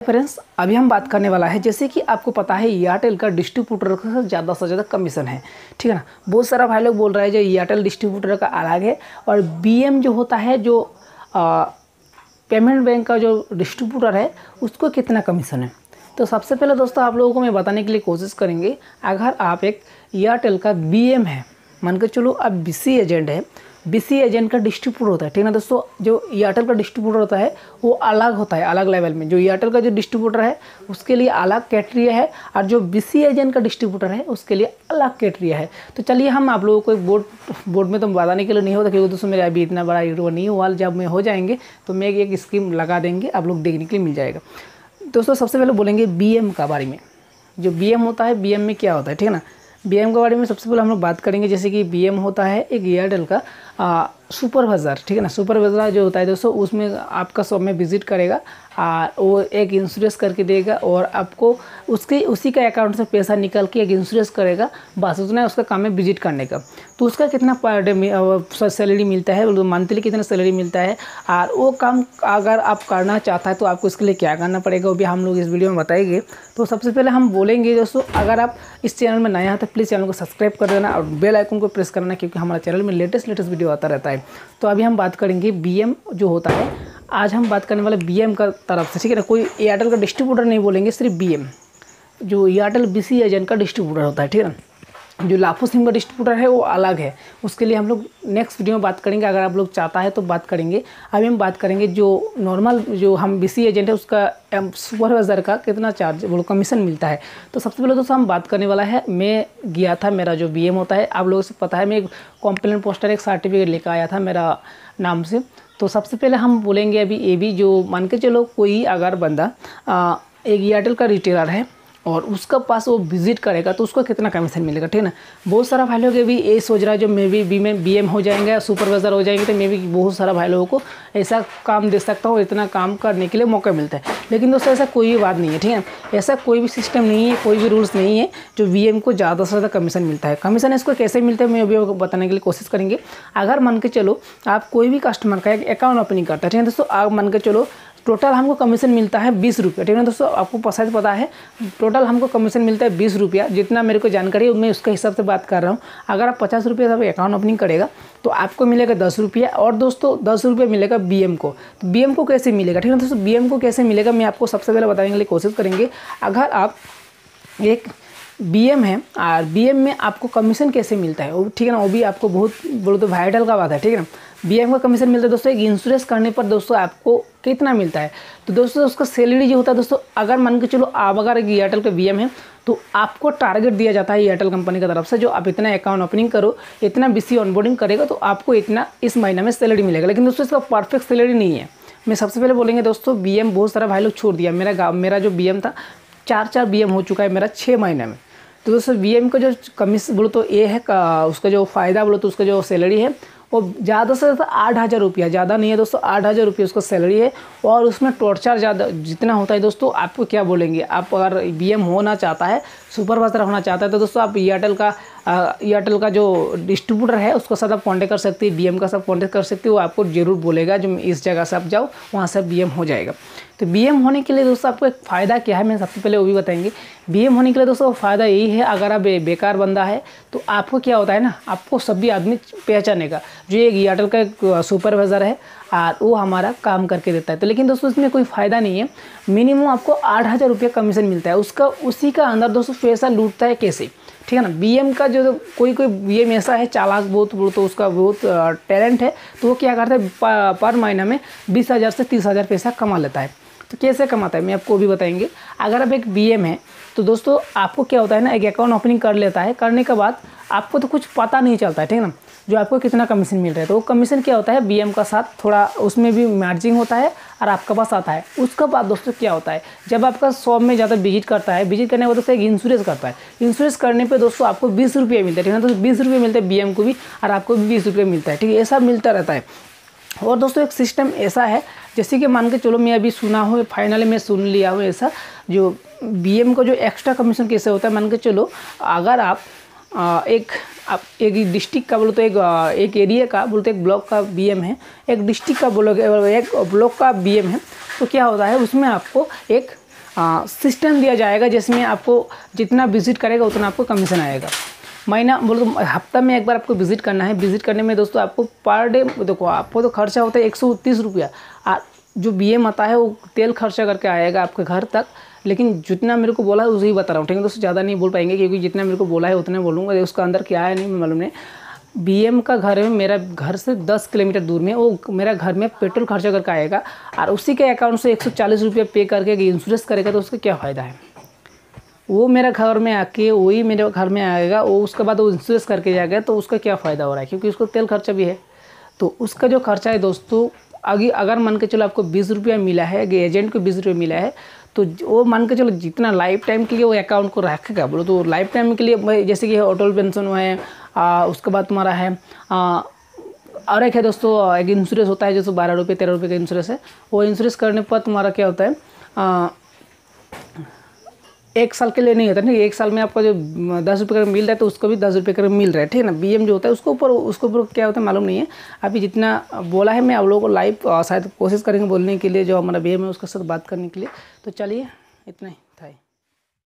Friends अभी हम बात करने वाला है, जैसे कि आपको पता है एयरटेल का डिस्ट्रीब्यूटर का ज़्यादा से ज़्यादा कमीशन है, ठीक है ना। बहुत सारा भाई लोग बोल रहे हैं जो एयरटेल डिस्ट्रीब्यूटर का अलग है और बीएम जो होता है जो पेमेंट बैंक का जो डिस्ट्रीब्यूटर है उसको कितना कमीशन है। तो सबसे पहले दोस्तों आप लोगों को मैं बताने के लिए कोशिश करेंगे, अगर आप एक एयरटेल का बीएम है, मान के चलो आप बीसी एजेंट है, बीसी एजेंट का डिस्ट्रीब्यूटर होता है, ठीक है ना दोस्तों। जो एयरटेल का डिस्ट्रीब्यूटर होता है वो अलग होता है, अलग लेवल में। जो एयरटेल का जो डिस्ट्रीब्यूटर है उसके लिए अलग कैटेगरी है और जो बीसी एजेंट का डिस्ट्रीब्यूटर है उसके लिए अलग कैटेगरी है। तो चलिए हम आप लोगों को एक बोर्ड में तो बताने के लिए नहीं होता, क्योंकि दोस्तों मेरा अभी इतना बड़ा यूट्यूबर नहीं हुआ, जब मैं हो जाएंगे तो मैं एक स्कीम लगा देंगे, आप लोग देखने के लिए मिल जाएगा। दोस्तों सबसे पहले बोलेंगे बीएम का बारे में। जो बीएम होता है, बीएम में क्या होता है, ठीक है ना। बीएम के बारे में सबसे पहले हम लोग बात करेंगे। जैसे कि बीएम होता है एक एयरटेल का सुपरवाइज़र, ठीक है ना। सुपरवाइज़र जो होता है दोस्तों उसमें आपका शॉप में विजिट करेगा और वो एक इंश्योरेंस करके देगा और आपको उसी का अकाउंट से पैसा निकल के एक इंश्योरेंस करेगा, बस उतना है उसका काम है विजिट करने का। तो उसका कितना पर डे सैलरी मिलता है, मंथली कितना सैलरी मिलता है और वो काम अगर आप करना चाहता है तो आपको इसके लिए क्या करना पड़ेगा वो भी हम लोग इस वीडियो में बताएंगे। तो सबसे पहले हम बोलेंगे दोस्तों, अगर आप इस चैनल में नया हैं तो प्लीज़ चैनल को सब्सक्राइब कर देना और बेल आइकन को प्रेस करना, क्योंकि हमारे चैनल में लेटेस्ट वीडियो आता रहता है। तो अभी हम बात करेंगे बीएम जो होता है, आज हम बात करने वाले बीएम का तरफ से, ठीक है ना। कोई एयरटेल का डिस्ट्रीब्यूटर नहीं बोलेंगे, सिर्फ बीएम जो एयरटेल बीसी एजेंट का डिस्ट्रीब्यूटर होता है, ठीक है ना। जो लाफो सिम का डिस्ट्रीब्यूटर है वो अलग है, उसके लिए हम लोग नेक्स्ट वीडियो में बात करेंगे, अगर आप लोग चाहता है तो बात करेंगे। अभी हम बात करेंगे जो नॉर्मल जो हम बीसी एजेंट है उसका सुपरवाइज़र का कितना चार्ज वो कमीशन मिलता है। तो सबसे पहले दोस्तों हम बात करने वाला है, मैं गया था, मेरा जो बीएम होता है आप लोगों से पता है, मैं एक कंप्लेंट पोस्टर एक सर्टिफिकेट लेकर आया था मेरा नाम से। तो सबसे पहले हम बोलेंगे अभी ये भी, जो मान के चलो कोई अगर बंदा एक एयरटेल का रिटेलर है और उसका पास वो विजिट करेगा तो उसको कितना कमीशन मिलेगा, ठीक है ना। बहुत सारा भाई लोग भी ये सोच रहा है जो मे भी बीएम हो जाएंगे, सुपरवाइज़र हो जाएंगे तो मे भी बहुत सारा भाई लोगों को ऐसा काम दे सकता हूँ, इतना काम करने के लिए मौका मिलता है। लेकिन दोस्तों ऐसा कोई भी बात नहीं है, ठीक है। ऐसा कोई भी सिस्टम नहीं है, कोई भी रूल्स नहीं है जो बीएम को ज़्यादा से ज़्यादा कमीशन मिलता है। कमीशन इसको कैसे मिलता है मैं अभी बताने के लिए कोशिश करेंगे। अगर मान के चलो आप कोई भी कस्टमर का एक अकाउंट ओपनिंग करता है, ठीक है दोस्तों, आप मान के चलो टोटल हमको कमीशन मिलता है 20 रुपये, ठीक है दोस्तों। आपको शायद पता है टोटल हमको कमीशन मिलता है 20 रुपया, जितना मेरे को जानकारी है मैं उसके हिसाब से बात कर रहा हूँ। अगर आप 50 रुपये से अकाउंट ओपनिंग करेगा तो आपको मिलेगा 10 रुपया, और दोस्तों 10 रुपये मिलेगा बीएम को। तो बीएम को कैसे मिलेगा, ठीक है दोस्तों। बीएम को कैसे मिलेगा मैं आपको सबसे पहले बताने के लिए कोशिश करेंगे। अगर आप एक बीएम है और बीएम में आपको कमीशन कैसे मिलता है वो, ठीक है ना, वो भी आपको बहुत बोलो तो वाइटल का बात है, ठीक है ना। बीएम का कमीशन मिलता है दोस्तों एक इंश्योरेंस करने पर दोस्तों आपको कितना मिलता है। तो दोस्तों उसका सैलरी जो होता है दोस्तों, अगर मान के चलो आप अगर एयरटेल के बीएम है तो आपको टारगेट दिया जाता है एयरटेल कंपनी की तरफ से, जो आप इतना अकाउंट ओपनिंग करो, इतना बीसी ऑनबोर्डिंग करेगा तो आपको इतना इस महीने में सैलरी मिलेगा। लेकिन दोस्तों इसका परफेक्ट सैलरी नहीं है। मैं सबसे पहले बोलेंगे दोस्तों, बीएम बहुत सारा भाई लोग छोड़ दिया। मेरा जो बीएम था 4 बीएम हो चुका है मेरा 6 महीने में। तो दोस्तों बीएम का जो कमीशन बोलो तो ये है उसका जो फ़ायदा बोलो तो उसका जो सैलरी है वो ज़्यादा से ज़्यादा 8,000 रुपया, ज़्यादा नहीं है दोस्तों, 8,000 रुपये उसका सैलरी है। और उसमें टॉर्चर ज़्यादा जितना होता है दोस्तों, आपको क्या बोलेंगे, आप अगर बीएम होना चाहता है, सुपरवाइज़र होना चाहता है तो दोस्तों आप एयरटेल का जो डिस्ट्रीब्यूटर है उसको साथ आप कॉन्टेक्ट कर सकते हैं, बीएम का साथ कॉन्टेक्ट कर सकते हो। आपको जरूर बोलेगा जो इस जगह से आप जाओ वहाँ से बीएम हो जाएगा। तो बीएम होने के लिए दोस्तों आपको एक फ़ायदा क्या है मैं सबसे पहले वो भी बताएंगे। बीएम होने के लिए दोस्तों फ़ायदा यही है, अगर आप बेकार बंदा है तो आपको क्या होता है ना, आपको सभी आदमी पहचानेगा जो एक एयरटेल का एक सुपरवाइज़र है और वो हमारा काम करके देता है। तो लेकिन दोस्तों इसमें कोई फ़ायदा नहीं है। मिनिमम आपको 8,000 रुपये कमीशन मिलता है, उसका उसी का अंदर दोस्तों पैसा लूटता है कैसे, ठीक है ना। बीएम का जो कोई बीएम ऐसा है चालाक बहुत, तो उसका बहुत टैलेंट है, तो वो क्या करता है पर महीना में 20,000 से 30,000 पैसा कमा लेता है। तो कैसे कमाता है मैं आपको भी बताएंगे। अगर आप एक बीएम है तो दोस्तों आपको क्या होता है ना, एक अकाउंट ओपनिंग कर लेता है, करने के बाद आपको तो कुछ पता नहीं चलता है, ठीक है ना, जो आपको कितना कमीशन मिल रहा है। तो वो कमीशन क्या होता है बीएम का साथ थोड़ा उसमें भी मार्जिन होता है और आपके पास आता है। उसके बाद दोस्तों क्या होता है, जब आपका शॉप में ज़्यादा विजिट करता है, विजिट करने के बाद दोस्तों एक इंश्योरेंस करता है। इंश्योरेंस करने पे दोस्तों आपको 20 रुपये मिलता है, ठीक है ना। तो 20 रुपये मिलते हैं बीएम को भी और आपको भी 20 रुपये मिलता है, ठीक है। ऐसा मिलता रहता है। और दोस्तों एक सिस्टम ऐसा है, जैसे कि मान के चलो मैं अभी सुना हूँ, फाइनली मैं सुन लिया हूँ ऐसा, जो बीएम को जो एक्स्ट्रा कमीशन कैसे होता है। मान के चलो अगर आप एक डिस्ट्रिक्ट का बोलो तो एक एरिया का बोलते एक ब्लॉक का बीएम है, एक डिस्ट्रिक्ट का बोलो एक ब्लॉक का बीएम है, तो क्या होता है उसमें आपको एक सिस्टम दिया जाएगा जिसमें आपको जितना विजिट करेगा उतना आपको कमीशन आएगा। महीना बोलो तो हफ्ता में एक बार आपको विजिट करना है। विजिट करने में दोस्तों आपको पर डे देखो आपको तो खर्चा होता है 130 रुपया। जो BM आता है वो तेल खर्चा करके आएगा आपके घर तक, लेकिन जितना मेरे को बोला है उसे ही बता रहा हूँ, ठीक है दोस्तों। ज़्यादा नहीं बोल पाएंगे क्योंकि जितना मेरे को बोला है उतने बोलूँगा, उसका अंदर क्या है नहीं मालूम नहीं। BM का घर है मेरा घर से 10 किलोमीटर दूर में, वो मेरा घर में पेट्रोल खर्चा करके आएगा और उसी के अकाउंट से 140 रुपये पे करके इंश्योरेंस करेगा, तो उसका क्या फ़ायदा है। वो मेरा घर में आके वही मेरे घर में आएगा, वो उसके बाद वो इंश्योरेंस करके जाएगा, तो उसका क्या फ़ायदा हो रहा है, क्योंकि उसको तेल खर्चा भी है। तो उसका जो खर्चा है दोस्तों, अगर मान के चलो आपको 20 रुपया मिला है, एजेंट को 20 रुपये मिला है, तो वो मान के चलो जितना लाइफ टाइम के लिए वो अकाउंट को रखेगा, बोलो तो लाइफ टाइम के लिए जैसे कि अटल पेंशन है, उसके बाद तुम्हारा है और एक है दोस्तों, एक इंश्योरेंस होता है जैसे 12 रुपये 13 रुपये का इंश्योरेंस है। वो इंश्योरेंस करने पर तुम्हारा क्या होता है, 1 साल के लिए नहीं होता ना, 1 साल में आपका जो 10 रुपये का मिल रहा है तो उसको भी 10 रुपये का मिल रहा है, ठीक है ना। BM जो होता है उसके ऊपर क्या होता है मालूम नहीं है। अभी जितना बोला है मैं आप लोगों को लाइव शायद कोशिश करेंगे बोलने के लिए, जो हमारा BM है उसके साथ बात करने के लिए। तो चलिए इतना ही।